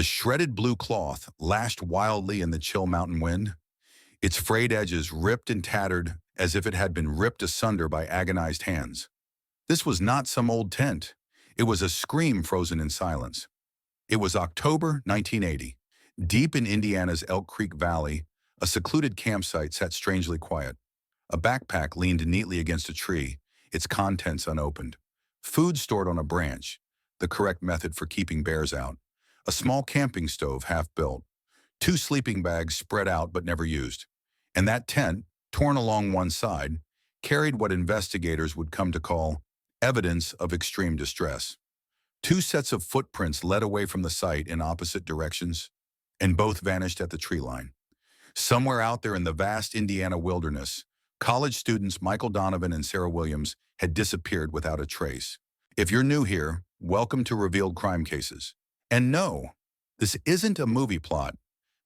shredded blue cloth lashed wildly in the chill mountain wind, its frayed edges ripped and tattered as if it had been ripped asunder by agonized hands. This was not some old tent. It was a scream frozen in silence. It was October 1980. Deep in Indiana's Elk Creek Valley, a secluded campsite sat strangely quiet. A backpack leaned neatly against a tree, its contents unopened. Food stored on a branch, the correct method for keeping bears out. A small camping stove half built. Two sleeping bags spread out but never used. And that tent, torn along one side, carried what investigators would come to call evidence of extreme distress. Two sets of footprints led away from the site in opposite directions, and both vanished at the tree line. Somewhere out there in the vast Indiana wilderness, college students Michael Donovan and Sarah Williams had disappeared without a trace. If you're new here, welcome to Revealed Crime Cases. And no, this isn't a movie plot.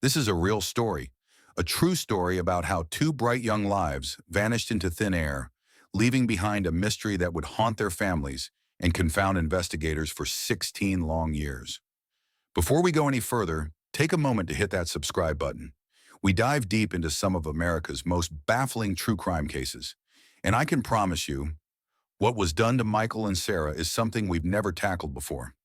This is a real story, a true story about how two bright young lives vanished into thin air, leaving behind a mystery that would haunt their families and confound investigators for 16 long years. Before we go any further, take a moment to hit that subscribe button. We dive deep into some of America's most baffling true crime cases, and I can promise you, what was done to Michael and Sarah is something we've never tackled before.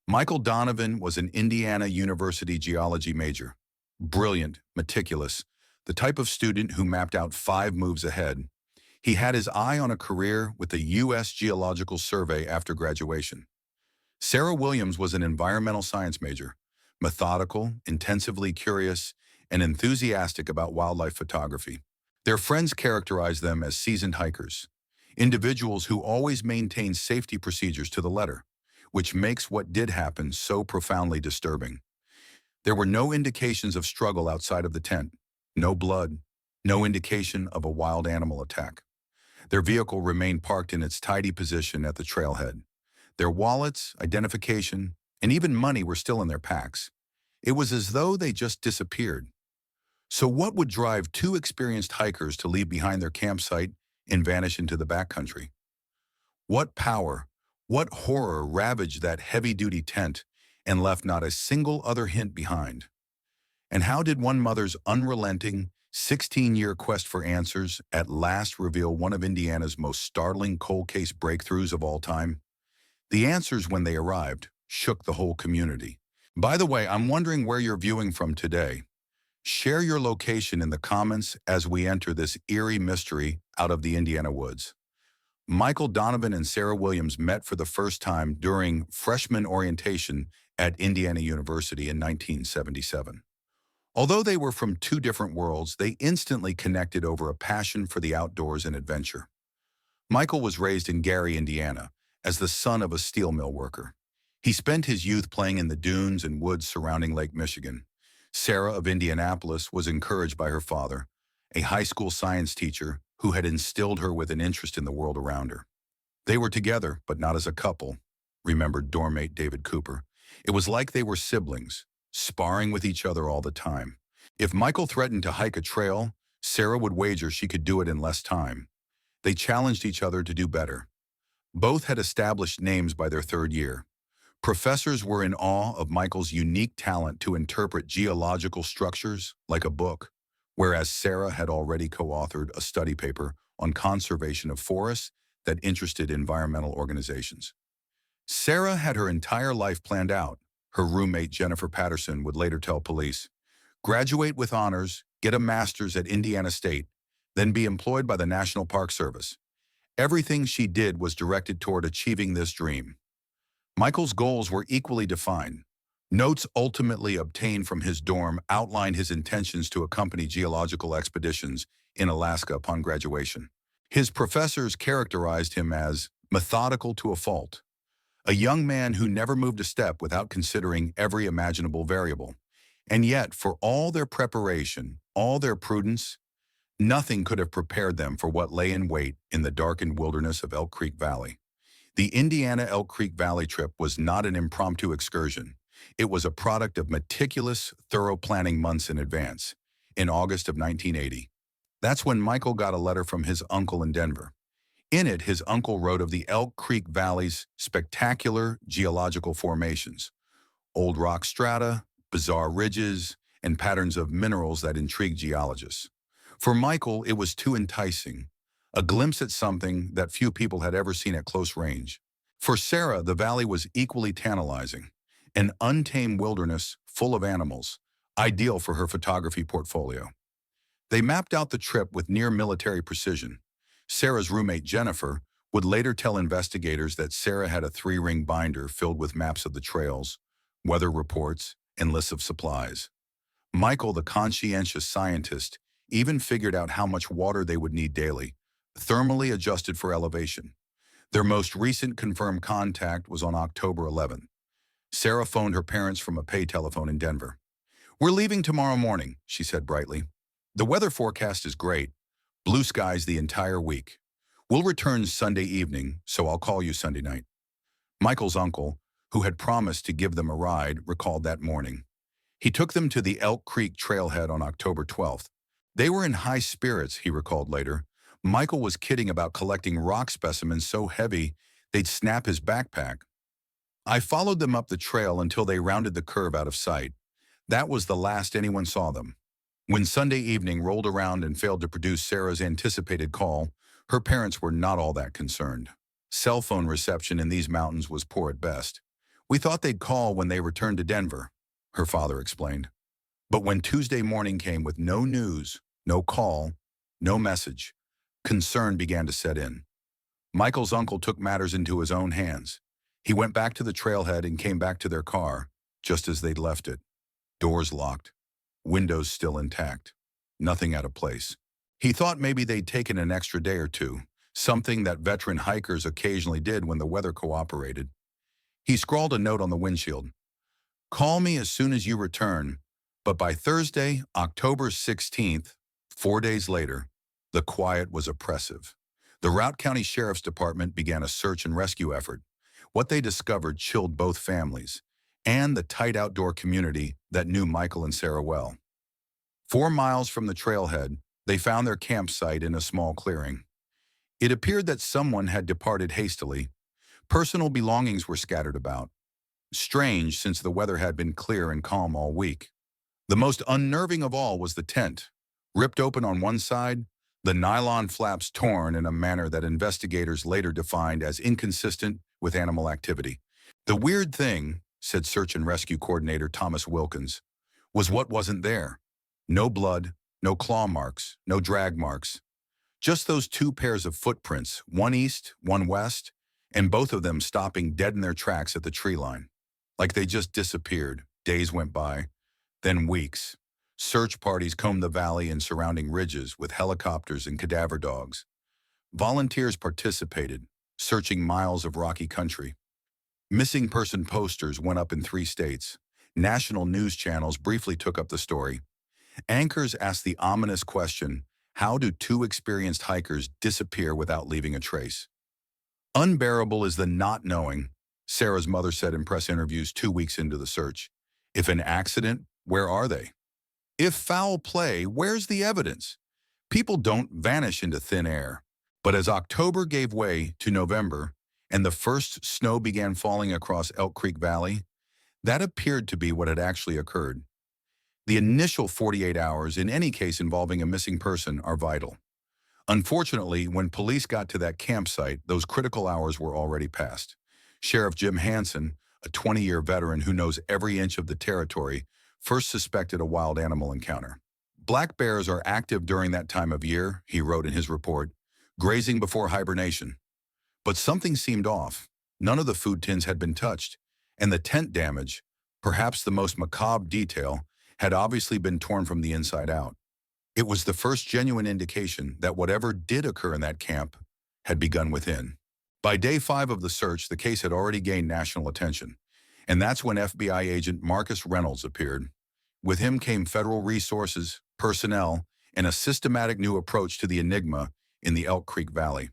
Michael Donovan was an Indiana University geology major. Brilliant, meticulous, the type of student who mapped out 5 moves ahead. He had his eye on a career with the U.S. Geological Survey after graduation. Sarah Williams was an environmental science major, methodical, intensively curious, and enthusiastic about wildlife photography. Their friends characterized them as seasoned hikers, individuals who always maintained safety procedures to the letter, which makes what did happen so profoundly disturbing. There were no indications of struggle outside of the tent, no blood, no indication of a wild animal attack. Their vehicle remained parked in its tidy position at the trailhead. Their wallets, identification, and even money were still in their packs. It was as though they just disappeared. So what would drive two experienced hikers to leave behind their campsite and vanish into the backcountry? What power, what horror ravaged that heavy-duty tent and left not a single other hint behind? And how did one mother's unrelenting, 16-year quest for answers at last reveal one of Indiana's most startling cold case breakthroughs of all time? The answers, when they arrived, shook the whole community. By the way, I'm wondering where you're viewing from today. Share your location in the comments as we enter this eerie mystery out of the Indiana woods. Michael Donovan and Sarah Williams met for the first time during freshman orientation at Indiana University in 1977. Although they were from two different worlds, they instantly connected over a passion for the outdoors and adventure. Michael was raised in Gary, Indiana, as the son of a steel mill worker. He spent his youth playing in the dunes and woods surrounding Lake Michigan. Sarah of Indianapolis was encouraged by her father, a high school science teacher who had instilled her with an interest in the world around her. They were together, but not as a couple, remembered dorm mate David Cooper. It was like they were siblings, sparring with each other all the time. If Michael threatened to hike a trail, Sarah would wager she could do it in less time. They challenged each other to do better. Both had established names by their third year. Professors were in awe of Michael's unique talent to interpret geological structures like a book, whereas Sarah had already co-authored a study paper on conservation of forests that interested environmental organizations. Sarah had her entire life planned out. Her roommate Jennifer Patterson would later tell police, graduate with honors, get a master's at Indiana State, then be employed by the National Park Service. Everything she did was directed toward achieving this dream. Michael's goals were equally defined. Notes ultimately obtained from his dorm outlined his intentions to accompany geological expeditions in Alaska upon graduation. His professors characterized him as methodical to a fault, a young man who never moved a step without considering every imaginable variable. And yet, for all their preparation, all their prudence, nothing could have prepared them for what lay in wait in the darkened wilderness of Elk Creek Valley. The Indiana Elk Creek Valley trip was not an impromptu excursion. It was a product of meticulous, thorough planning months in advance. In August of 1980, that's when Michael got a letter from his uncle in Denver. In it, his uncle wrote of the Elk Creek Valley's spectacular geological formations, old rock strata, bizarre ridges, and patterns of minerals that intrigued geologists. For Michael, it was too enticing, a glimpse at something that few people had ever seen at close range. For Sarah, the valley was equally tantalizing, an untamed wilderness full of animals, ideal for her photography portfolio. They mapped out the trip with near-military precision. Sarah's roommate, Jennifer, would later tell investigators that Sarah had a 3-ring binder filled with maps of the trails, weather reports, and lists of supplies. Michael, the conscientious scientist, even figured out how much water they would need daily, thermally adjusted for elevation. Their most recent confirmed contact was on October 11th. Sarah phoned her parents from a pay telephone in Denver. "We're leaving tomorrow morning," she said brightly. "The weather forecast is great. Blue skies the entire week. We'll return Sunday evening, so I'll call you Sunday night." Michael's uncle, who had promised to give them a ride, recalled that morning. He took them to the Elk Creek trailhead on October 12th. They were in high spirits, he recalled later. Michael was kidding about collecting rock specimens so heavy they'd snap his backpack. "I followed them up the trail until they rounded the curve out of sight. That was the last anyone saw them." When Sunday evening rolled around and failed to produce Sarah's anticipated call, her parents were not all that concerned. Cell phone reception in these mountains was poor at best. "We thought they'd call when they returned to Denver," her father explained. But when Tuesday morning came with no news, no call, no message, concern began to set in. Michael's uncle took matters into his own hands. He went back to the trailhead and came back to their car, just as they'd left it. Doors locked, windows still intact, nothing out of place. He thought maybe they'd taken an extra day or two, something that veteran hikers occasionally did when the weather cooperated. He scrawled a note on the windshield. "Call me as soon as you return," but by Thursday, October 16th, 4 days later, the quiet was oppressive. The Routt County Sheriff's Department began a search and rescue effort. What they discovered chilled both families and the tight outdoor community that knew Michael and Sarah well. 4 miles from the trailhead, they found their campsite in a small clearing. It appeared that someone had departed hastily. Personal belongings were scattered about. Strange, since the weather had been clear and calm all week. The most unnerving of all was the tent. Ripped open on one side, the nylon flaps torn in a manner that investigators later defined as inconsistent with animal activity. "The weird thing," said Search and Rescue Coordinator Thomas Wilkins, "was what wasn't there. No blood, no claw marks, no drag marks. Just those 2 pairs of footprints, one east, one west, and both of them stopping dead in their tracks at the tree line. Like they just disappeared." Days went by, then weeks. Search parties combed the valley and surrounding ridges with helicopters and cadaver dogs. Volunteers participated, searching miles of rocky country. Missing person posters went up in 3 states. National news channels briefly took up the story. Anchors asked the ominous question, how do 2 experienced hikers disappear without leaving a trace? "Unbearable is the not knowing," Sarah's mother said in press interviews 2 weeks into the search. "If an accident, where are they? If foul play, where's the evidence?" People don't vanish into thin air. But as October gave way to November and the first snow began falling across Elk Creek Valley, that appeared to be what had actually occurred. The initial 48 hours, in any case involving a missing person, are vital. Unfortunately, when police got to that campsite, those critical hours were already past. Sheriff Jim Hansen, a 20-year veteran who knows every inch of the territory, first suspected a wild animal encounter. "Black bears are active during that time of year," he wrote in his report, "grazing before hibernation." But something seemed off. None of the food tins had been touched, and the tent damage, perhaps the most macabre detail, had obviously been torn from the inside out. It was the first genuine indication that whatever did occur in that camp had begun within. By day 5 of the search, the case had already gained national attention, and that's when FBI agent Marcus Reynolds appeared. With him came federal resources, personnel, and a systematic new approach to the enigma in the Elk Creek Valley.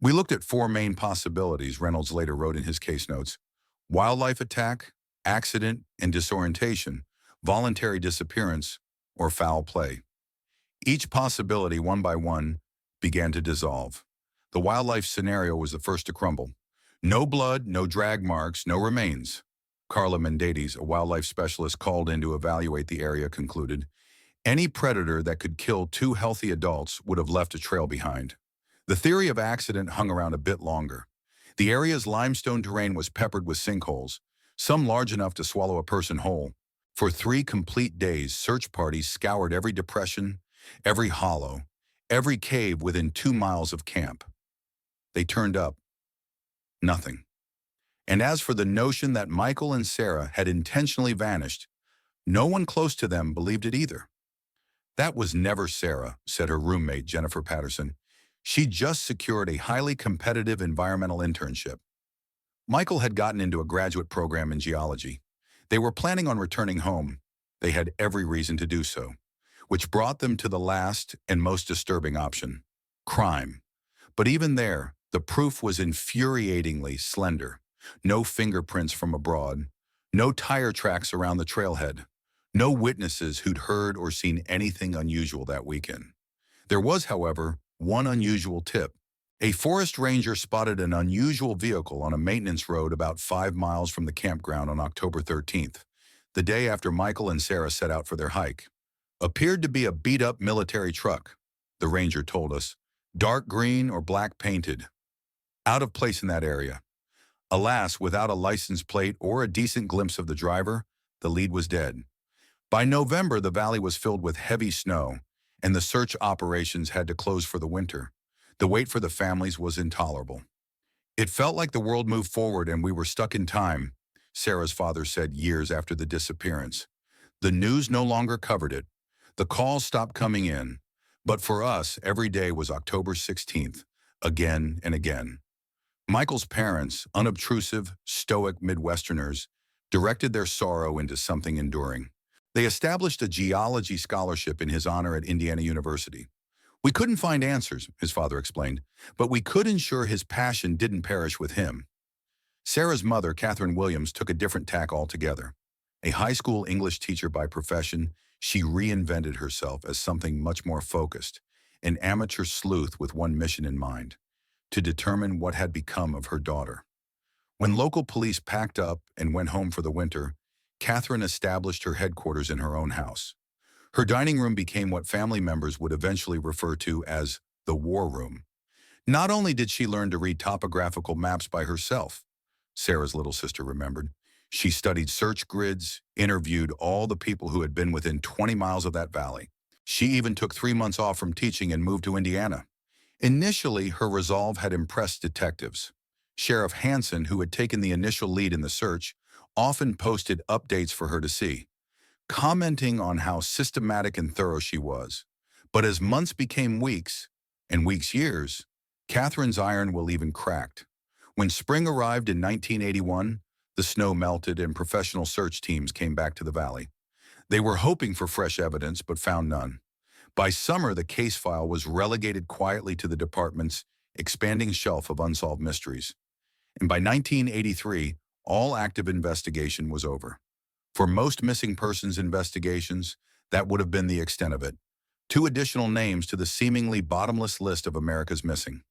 "We looked at 4 main possibilities," Reynolds later wrote in his case notes: wildlife attack, accident and disorientation, voluntary disappearance, or foul play. Each possibility, one by one, began to dissolve. The wildlife scenario was the first to crumble. No blood, no drag marks, no remains. Carla Mendetes, a wildlife specialist called in to evaluate the area, concluded, any predator that could kill two healthy adults would have left a trail behind. The theory of accident hung around a bit longer. The area's limestone terrain was peppered with sinkholes, some large enough to swallow a person whole. For 3 complete days, search parties scoured every depression, every hollow, every cave within 2 miles of camp. They turned up. Nothing. And as for the notion that Michael and Sarah had intentionally vanished, no one close to them believed it either. That was never Sarah, said her roommate, Jennifer Patterson. She just secured a highly competitive environmental internship. Michael had gotten into a graduate program in geology. They were planning on returning home. They had every reason to do so, which brought them to the last and most disturbing option, crime. But even there, the proof was infuriatingly slender. No fingerprints from abroad, no tire tracks around the trailhead, no witnesses who'd heard or seen anything unusual that weekend. There was, however, one unusual tip. A forest ranger spotted an unusual vehicle on a maintenance road about 5 miles from the campground on October 13th, the day after Michael and Sarah set out for their hike. Appeared to be a beat-up military truck, the ranger told us, dark green or black painted. Out of place in that area. Alas, without a license plate or a decent glimpse of the driver, the lead was dead. By November, the valley was filled with heavy snow, and the search operations had to close for the winter. The wait for the families was intolerable. It felt like the world moved forward and we were stuck in time, Sarah's father said years after the disappearance. The news no longer covered it. The calls stopped coming in. But for us, every day was October 16th, again and again. Michael's parents, unobtrusive, stoic Midwesterners, directed their sorrow into something enduring. They established a geology scholarship in his honor at Indiana University. We couldn't find answers, his father explained, but we could ensure his passion didn't perish with him. Sarah's mother, Catherine Williams, took a different tack altogether. A high school English teacher by profession, she reinvented herself as something much more focused, an amateur sleuth with one mission in mind: to determine what had become of her daughter. When local police packed up and went home for the winter, Catherine established her headquarters in her own house. Her dining room became what family members would eventually refer to as the war room. Not only did she learn to read topographical maps by herself, Sarah's little sister remembered, she studied search grids, interviewed all the people who had been within 20 miles of that valley. She even took 3 months off from teaching and moved to Indiana. Initially, her resolve had impressed detectives. Sheriff Hansen, who had taken the initial lead in the search, often posted updates for her to see, commenting on how systematic and thorough she was. But as months became weeks, and weeks years, Catherine's iron will even cracked. When spring arrived in 1981, the snow melted and professional search teams came back to the valley. They were hoping for fresh evidence, but found none. By summer, the case file was relegated quietly to the department's expanding shelf of unsolved mysteries. And by 1983, all active investigation was over. For most missing persons investigations, that would have been the extent of it. 2 additional names to the seemingly bottomless list of America's missing.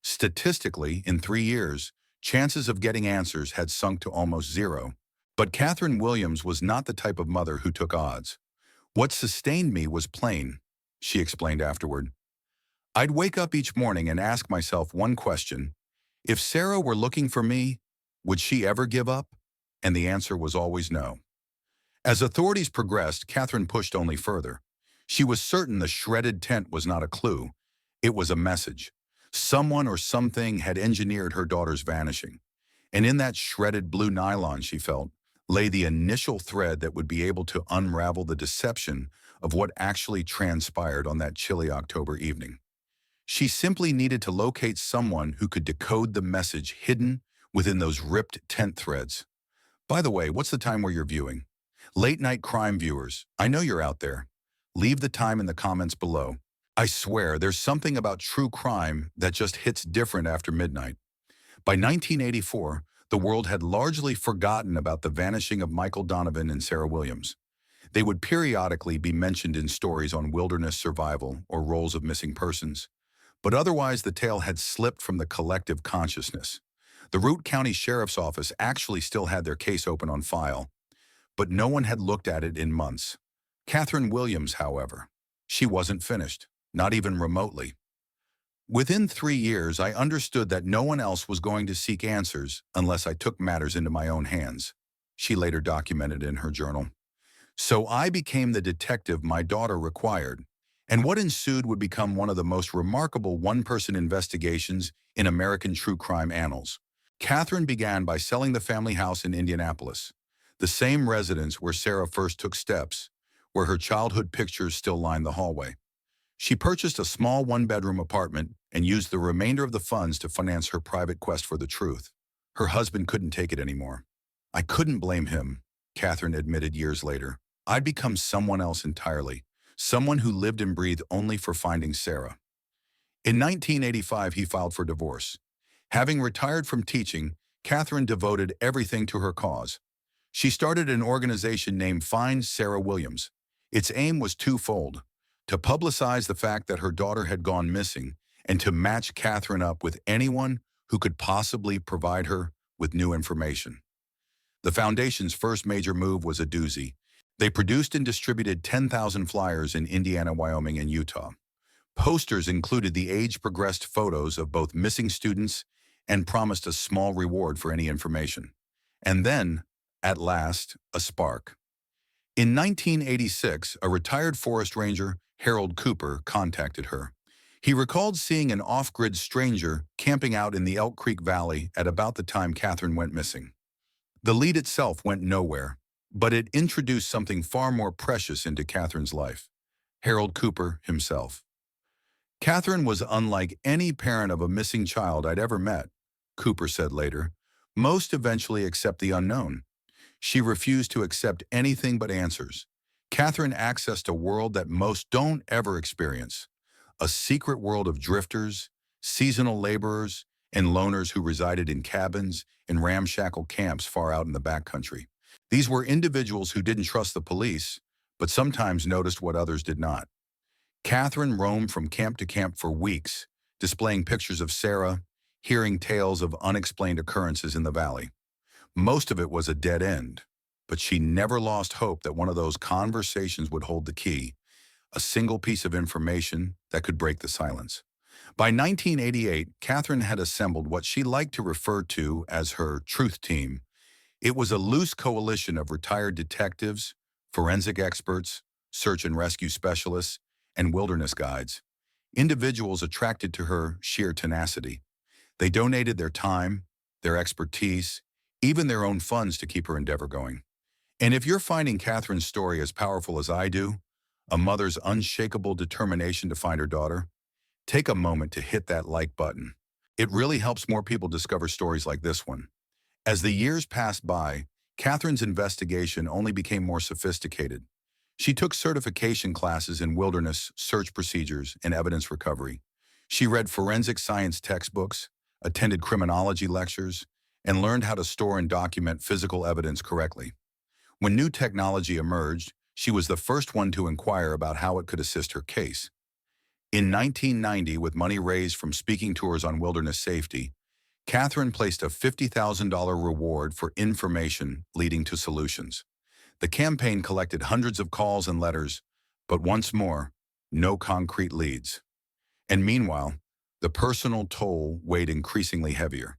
Statistically, in 3 years, chances of getting answers had sunk to almost zero. But Catherine Williams was not the type of mother who took odds. What sustained me was plain, she explained afterward. I'd wake up each morning and ask myself one question: if Sarah were looking for me, would she ever give up? And the answer was always no. As authorities progressed, Catherine pushed only further. She was certain the shredded tent was not a clue. It was a message. Someone or something had engineered her daughter's vanishing. And in that shredded blue nylon, she felt, lay the initial thread that would be able to unravel the deception of what actually transpired on that chilly October evening. She simply needed to locate someone who could decode the message hidden within those ripped tent threads. By the way, what's the time where you're viewing? Late-night crime viewers, I know you're out there. Leave the time in the comments below. I swear, there's something about true crime that just hits different after midnight. By 1984, the world had largely forgotten about the vanishing of Michael Donovan and Sarah Williams. They would periodically be mentioned in stories on wilderness survival or roles of missing persons. But otherwise, the tale had slipped from the collective consciousness. The Root County Sheriff's Office actually still had their case open on file, but no one had looked at it in months. Catherine Williams, however, she wasn't finished, not even remotely. Within 3 years, I understood that no one else was going to seek answers unless I took matters into my own hands, she later documented in her journal. So I became the detective my daughter required, and what ensued would become one of the most remarkable one-person investigations in American true crime annals. Catherine began by selling the family house in Indianapolis, the same residence where Sarah first took steps, where her childhood pictures still line the hallway. She purchased a small one-bedroom apartment and used the remainder of the funds to finance her private quest for the truth. Her husband couldn't take it anymore. I couldn't blame him, Catherine admitted years later. I'd become someone else entirely, someone who lived and breathed only for finding Sarah. In 1985, he filed for divorce. Having retired from teaching, Catherine devoted everything to her cause. She started an organization named Find Sarah Williams. Its aim was twofold: to publicize the fact that her daughter had gone missing and to match Catherine up with anyone who could possibly provide her with new information. The foundation's first major move was a doozy. They produced and distributed 10,000 flyers in Indiana, Wyoming, and Utah. Posters included the age-progressed photos of both missing students and promised a small reward for any information. And then, at last, a spark. In 1986, a retired forest ranger, Harold Cooper, contacted her. He recalled seeing an off-grid stranger camping out in the Elk Creek Valley at about the time Catherine went missing. The lead itself went nowhere, but it introduced something far more precious into Catherine's life: Harold Cooper himself. Catherine was unlike any parent of a missing child I'd ever met, Cooper said later. Most eventually accept the unknown. She refused to accept anything but answers. Catherine accessed a world that most don't ever experience: a secret world of drifters, seasonal laborers, and loners who resided in cabins and ramshackle camps far out in the backcountry. These were individuals who didn't trust the police, but sometimes noticed what others did not. Catherine roamed from camp to camp for weeks, displaying pictures of Sarah, hearing tales of unexplained occurrences in the valley. Most of it was a dead end, but she never lost hope that one of those conversations would hold the key, a single piece of information that could break the silence. By 1988, Catherine had assembled what she liked to refer to as her truth team. It was a loose coalition of retired detectives, forensic experts, search and rescue specialists, and wilderness guides, individuals attracted to her sheer tenacity. They donated their time, their expertise, even their own funds to keep her endeavor going. And if you're finding Catherine's story as powerful as I do, a mother's unshakable determination to find her daughter, take a moment to hit that like button. It really helps more people discover stories like this one. As the years passed by, Catherine's investigation only became more sophisticated. She took certification classes in wilderness search procedures and evidence recovery. She read forensic science textbooks, attended criminology lectures, and learned how to store and document physical evidence correctly. When new technology emerged, she was the first one to inquire about how it could assist her case. In 1990, with money raised from speaking tours on wilderness safety, Catherine placed a $50,000 reward for information leading to solutions. The campaign collected hundreds of calls and letters, but once more, no concrete leads. And meanwhile, the personal toll weighed increasingly heavier.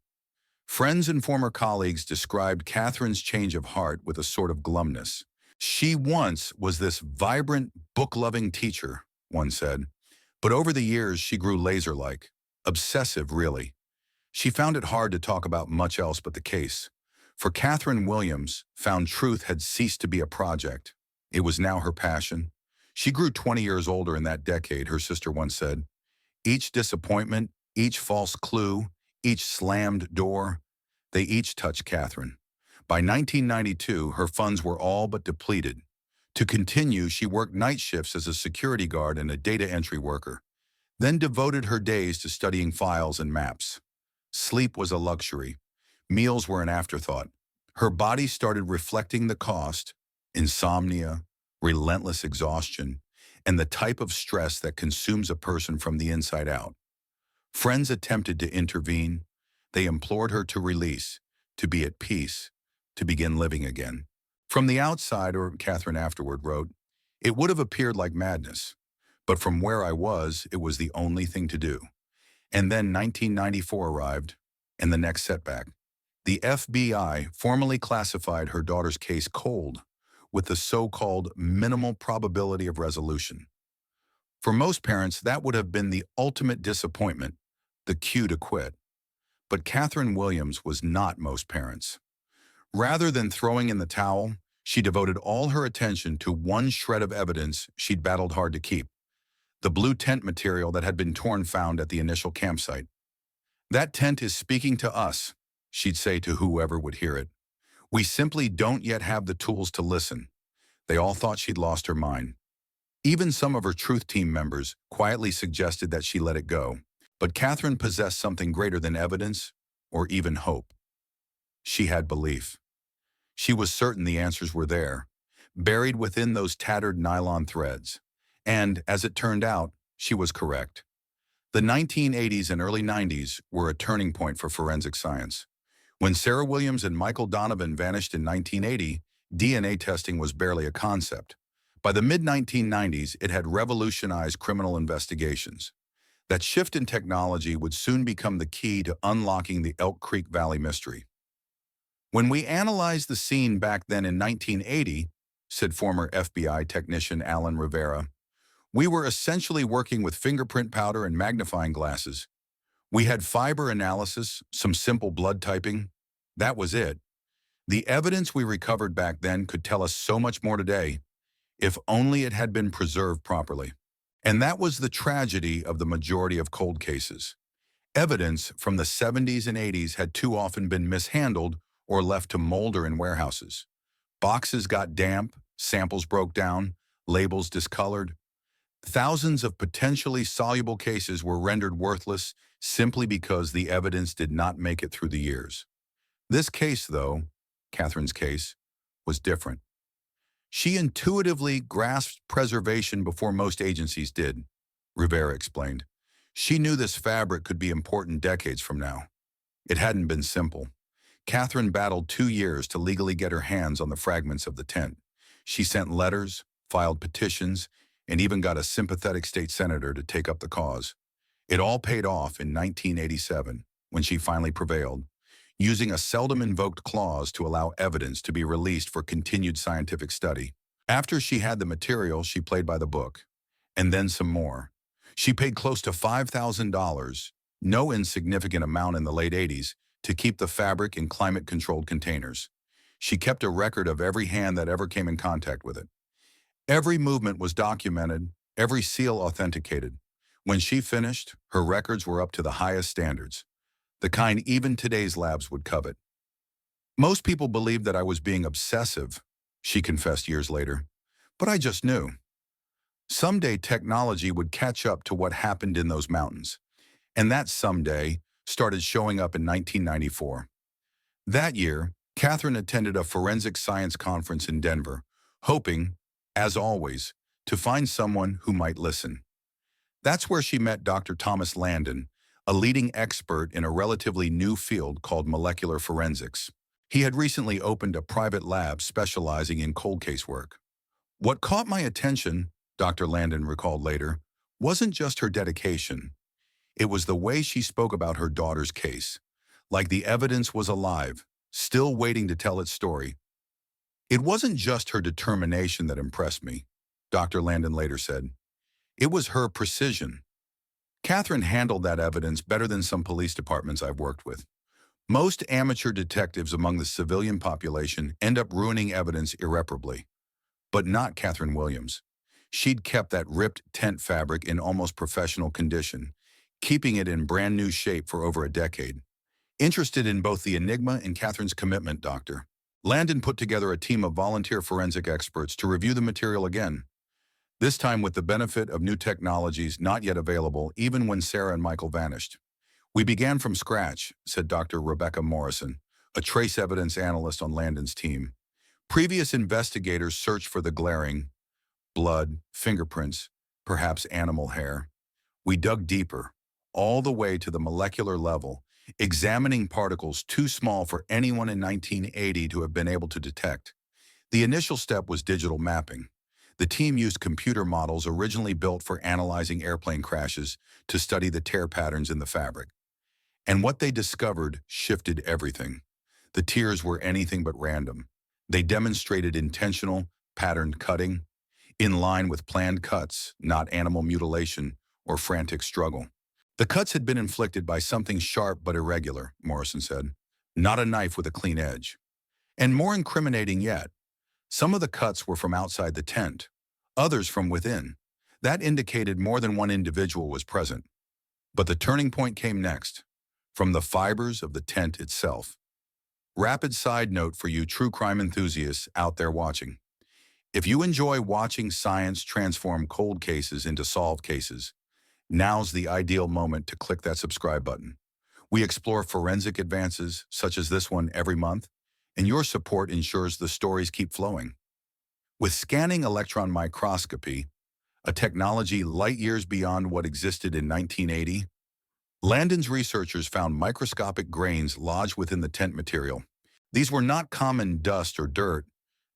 Friends and former colleagues described Catherine's change of heart with a sort of glumness. She once was this vibrant, book-loving teacher, one said, but over the years she grew laser-like, obsessive really. She found it hard to talk about much else but the case. For Catherine Williams, found truth had ceased to be a project. It was now her passion. She grew 20 years older in that decade, her sister once said. Each disappointment, each false clue, each slammed door, they each touched Catherine. By 1992, her funds were all but depleted. To continue, she worked night shifts as a security guard and a data entry worker, then devoted her days to studying files and maps. Sleep was a luxury. Meals were an afterthought. Her body started reflecting the cost: insomnia, relentless exhaustion, and the type of stress that consumes a person from the inside out. Friends attempted to intervene, They implored her to release, to be at peace, to begin living again. From the outside, or Catherine afterward wrote, it would have appeared like madness, but from where I was, it was the only thing to do. And then 1994 arrived, and the next setback. The FBI formally classified her daughter's case cold, with the so-called minimal probability of resolution. For most parents, that would have been the ultimate disappointment, the cue to quit. But Catherine Williams was not most parents. Rather than throwing in the towel, she devoted all her attention to one shred of evidence she'd battled hard to keep, the blue tent material that had been found at the initial campsite. That tent is speaking to us, she'd say to whoever would hear it. We simply don't yet have the tools to listen. They all thought she'd lost her mind. Even some of her Truth Team members quietly suggested that she let it go. But Catherine possessed something greater than evidence or even hope. She had belief. She was certain the answers were there, buried within those tattered nylon threads. And, as it turned out, she was correct. The 1980s and early 90s were a turning point for forensic science. When Sarah Williams and Michael Donovan vanished in 1980, DNA testing was barely a concept. By the mid-1990s, it had revolutionized criminal investigations. That shift in technology would soon become the key to unlocking the Elk Creek Valley mystery. When we analyzed the scene back then in 1980, said former FBI technician Alan Rivera, we were essentially working with fingerprint powder and magnifying glasses. We had fiber analysis, some simple blood typing. That was it. The evidence we recovered back then could tell us so much more today, if only it had been preserved properly. And that was the tragedy of the majority of cold cases. Evidence from the 70s and 80s had too often been mishandled or left to molder in warehouses. Boxes got damp, samples broke down, labels discolored. Thousands of potentially soluble cases were rendered worthless simply because the evidence did not make it through the years. This case, though, Catherine's case, was different. She intuitively grasped preservation before most agencies did, Rivera explained. She knew this fabric could be important decades from now. It hadn't been simple. Catherine battled 2 years to legally get her hands on the fragments of the tent. She sent letters, filed petitions, and even got a sympathetic state senator to take up the cause. It all paid off in 1987, when she finally prevailed, using a seldom invoked clause to allow evidence to be released for continued scientific study. After she had the material, she played by the book, and then some more. She paid close to $5,000, no insignificant amount in the late 80s, to keep the fabric in climate-controlled containers. She kept a record of every hand that ever came in contact with it. Every movement was documented, every seal authenticated. When she finished, her records were up to the highest standards, the kind even today's labs would covet. Most people believed that I was being obsessive, she confessed years later, but I just knew. Someday technology would catch up to what happened in those mountains, and that someday started showing up in 1994. That year, Catherine attended a forensic science conference in Denver, hoping, as always, to find someone who might listen. That's where she met Dr. Thomas Landon, a leading expert in a relatively new field called molecular forensics. He had recently opened a private lab specializing in cold case work. What caught my attention, Dr. Landon recalled later, wasn't just her dedication. It was the way she spoke about her daughter's case, like the evidence was alive, still waiting to tell its story. It wasn't just her determination that impressed me, Dr. Landon later said. It was her precision. Catherine handled that evidence better than some police departments I've worked with. Most amateur detectives among the civilian population end up ruining evidence irreparably. But not Catherine Williams. She'd kept that ripped tent fabric in almost professional condition, keeping it in brand new shape for over a decade. Interested in both the enigma and Catherine's commitment, Dr. Landon put together a team of volunteer forensic experts to review the material again, this time with the benefit of new technologies not yet available even when Sarah and Michael vanished. We began from scratch, said Dr. Rebecca Morrison, a trace evidence analyst on Landon's team. Previous investigators searched for the glaring blood, fingerprints, perhaps animal hair. We dug deeper, all the way to the molecular level, examining particles too small for anyone in 1980 to have been able to detect. The initial step was digital mapping. The team used computer models originally built for analyzing airplane crashes to study the tear patterns in the fabric. And what they discovered shifted everything. The tears were anything but random. They demonstrated intentional, patterned cutting, in line with planned cuts, not animal mutilation or frantic struggle. The cuts had been inflicted by something sharp but irregular, Morrison said, not a knife with a clean edge. And more incriminating yet, some of the cuts were from outside the tent, others from within. That indicated more than one individual was present. But the turning point came next, from the fibers of the tent itself. Rapid side note for you true crime enthusiasts out there watching. If you enjoy watching science transform cold cases into solved cases, now's the ideal moment to click that subscribe button. We explore forensic advances, such as this one, every month, and your support ensures the stories keep flowing. With scanning electron microscopy, a technology light years beyond what existed in 1980, Landon's researchers found microscopic grains lodged within the tent material. These were not common dust or dirt.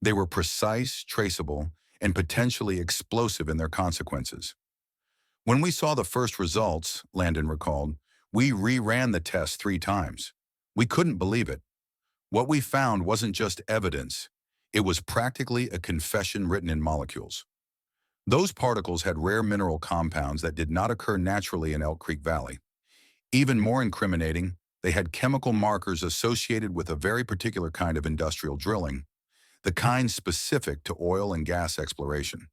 They were precise, traceable, and potentially explosive in their consequences. When we saw the first results, Landon recalled, we reran the test 3 times. We couldn't believe it. What we found wasn't just evidence. It was practically a confession written in molecules. Those particles had rare mineral compounds that did not occur naturally in Elk Creek Valley. Even more incriminating, they had chemical markers associated with a very particular kind of industrial drilling, the kind specific to oil and gas exploration.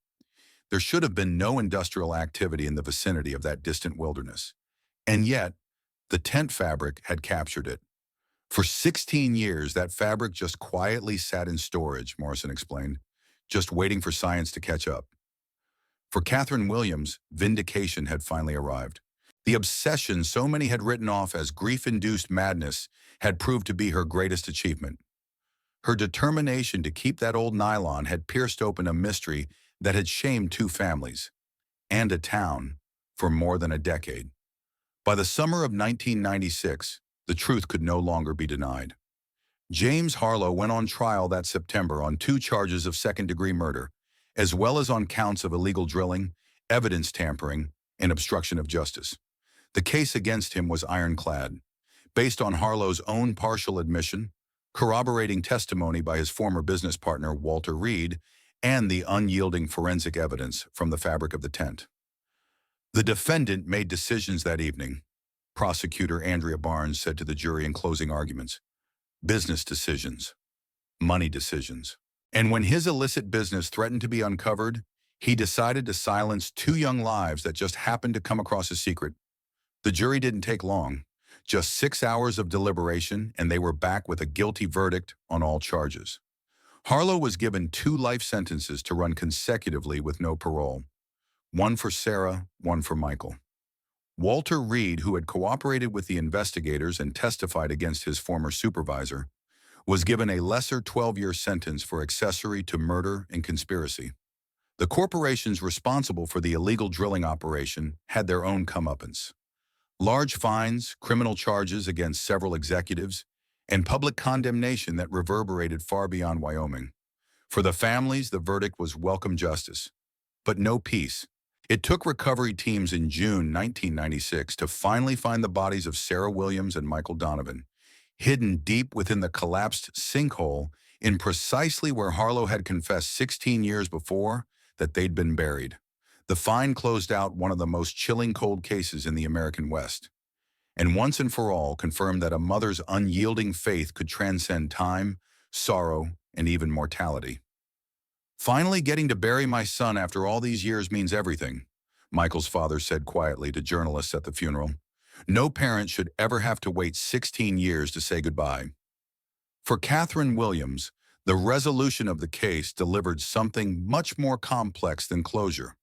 There should have been no industrial activity in the vicinity of that distant wilderness. And yet, the tent fabric had captured it. For 16 years, that fabric just quietly sat in storage, Morrison explained, just waiting for science to catch up. For Catherine Williams, vindication had finally arrived. The obsession so many had written off as grief-induced madness had proved to be her greatest achievement. Her determination to keep that old nylon had pierced open a mystery that had shamed 2 families and a town for more than a decade. By the summer of 1996, the truth could no longer be denied. James Harlow went on trial that September on 2 charges of second-degree murder, as well as on counts of illegal drilling, evidence tampering, and obstruction of justice. The case against him was ironclad, based on Harlow's own partial admission, corroborating testimony by his former business partner Walter Reed, and the unyielding forensic evidence from the fabric of the tent. The defendant made decisions that evening, prosecutor Andrea Barnes said to the jury in closing arguments. Business decisions, money decisions. And when his illicit business threatened to be uncovered, he decided to silence 2 young lives that just happened to come across his secret. The jury didn't take long, just 6 hours of deliberation, and they were back with a guilty verdict on all charges. Harlow was given 2 life sentences to run consecutively with no parole. One for Sarah, one for Michael. Walter Reed, who had cooperated with the investigators and testified against his former supervisor, was given a lesser 12-year sentence for accessory to murder and conspiracy. The corporations responsible for the illegal drilling operation had their own comeuppance. Large fines, criminal charges against several executives, and public condemnation that reverberated far beyond Wyoming. For the families, the verdict was welcome justice, but no peace. It took recovery teams in June 1996 to finally find the bodies of Sarah Williams and Michael Donovan, hidden deep within the collapsed sinkhole in precisely where Harlow had confessed 16 years before that they'd been buried. The find closed out one of the most chilling cold cases in the American West, and once and for all confirmed that a mother's unyielding faith could transcend time, sorrow, and even mortality. Finally getting to bury my son after all these years means everything, Michael's father said quietly to journalists at the funeral. No parent should ever have to wait 16 years to say goodbye. For Catherine Williams, the resolution of the case delivered something much more complex than closure.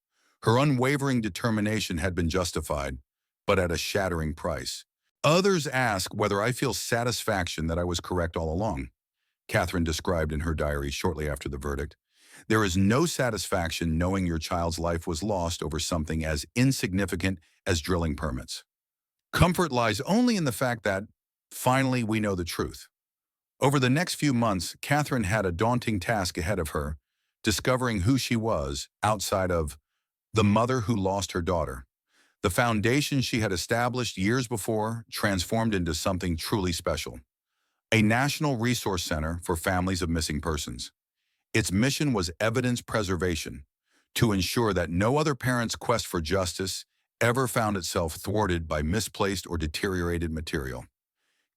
Her unwavering determination had been justified, but at a shattering price. Others ask whether I feel satisfaction that I was correct all along, Catherine described in her diary shortly after the verdict. There is no satisfaction knowing your child's life was lost over something as insignificant as drilling permits. Comfort lies only in the fact that, Finally, we know the truth. Over the next few months, Catherine had a daunting task ahead of her, discovering who she was outside of the mother who lost her daughter. The foundation she had established years before transformed into something truly special. A national resource center for families of missing persons. Its mission was evidence preservation, to ensure that no other parent's quest for justice ever found itself thwarted by misplaced or deteriorated material.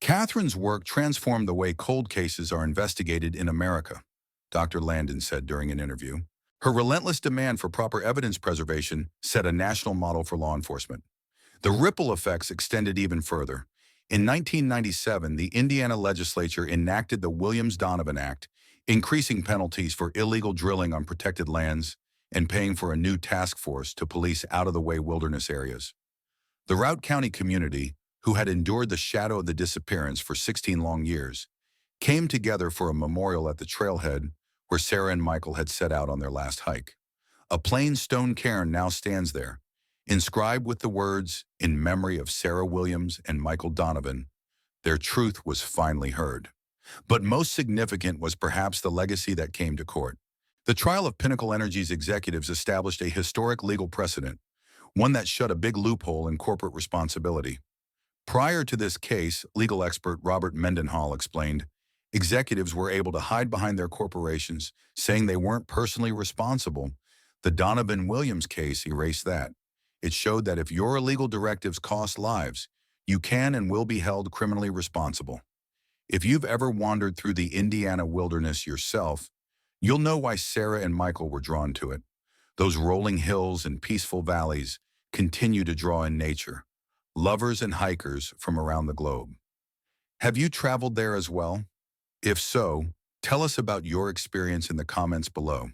Catherine's work transformed the way cold cases are investigated in America, Dr. Landon said during an interview. Her relentless demand for proper evidence preservation set a national model for law enforcement. The ripple effects extended even further. In 1997, the Indiana legislature enacted the Williams-Donovan Act, increasing penalties for illegal drilling on protected lands and paying for a new task force to police out-of-the-way wilderness areas. The Routt County community, who had endured the shadow of the disappearance for 16 long years, came together for a memorial at the trailhead where Sarah and Michael had set out on their last hike. A plain stone cairn now stands there, inscribed with the words, "In memory of Sarah Williams and Michael Donovan, their truth was finally heard." But most significant was perhaps the legacy that came to court. The trial of Pinnacle Energy's executives established a historic legal precedent, one that shut a big loophole in corporate responsibility. Prior to this case, legal expert Robert Mendenhall explained, executives were able to hide behind their corporations, saying they weren't personally responsible. The Donovan-Williams case erased that. It showed that if your illegal directives cost lives, you can and will be held criminally responsible. If you've ever wandered through the Indiana wilderness yourself, you'll know why Sarah and Michael were drawn to it. Those rolling hills and peaceful valleys continue to draw in nature, lovers and hikers from around the globe. Have you traveled there as well? If so, tell us about your experience in the comments below.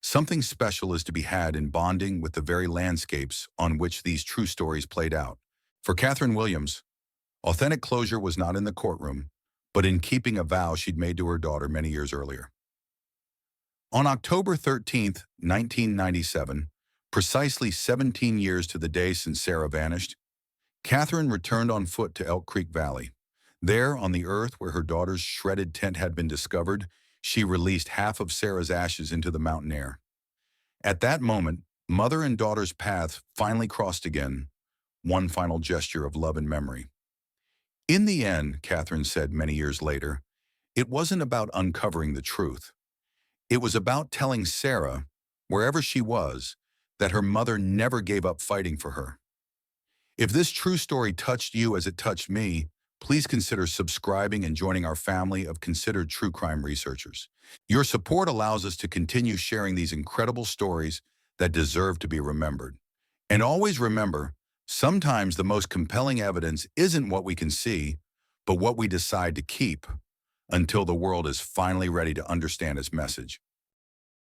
Something special is to be had in bonding with the very landscapes on which these true stories played out. For Catherine Williams, authentic closure was not in the courtroom, but in keeping a vow she'd made to her daughter many years earlier. On October 13, 1997, precisely 17 years to the day since Sarah vanished, Catherine returned on foot to Elk Creek Valley. There, on the earth where her daughter's shredded tent had been discovered, she released half of Sarah's ashes into the mountain air. At that moment, mother and daughter's paths finally crossed again, one final gesture of love and memory. In the end, Catherine said many years later, it wasn't about uncovering the truth. It was about telling Sarah, wherever she was, that her mother never gave up fighting for her. If this true story touched you as it touched me, please consider subscribing and joining our family of considered true crime researchers. Your support allows us to continue sharing these incredible stories that deserve to be remembered. And always remember, sometimes the most compelling evidence isn't what we can see, but what we decide to keep until the world is finally ready to understand its message.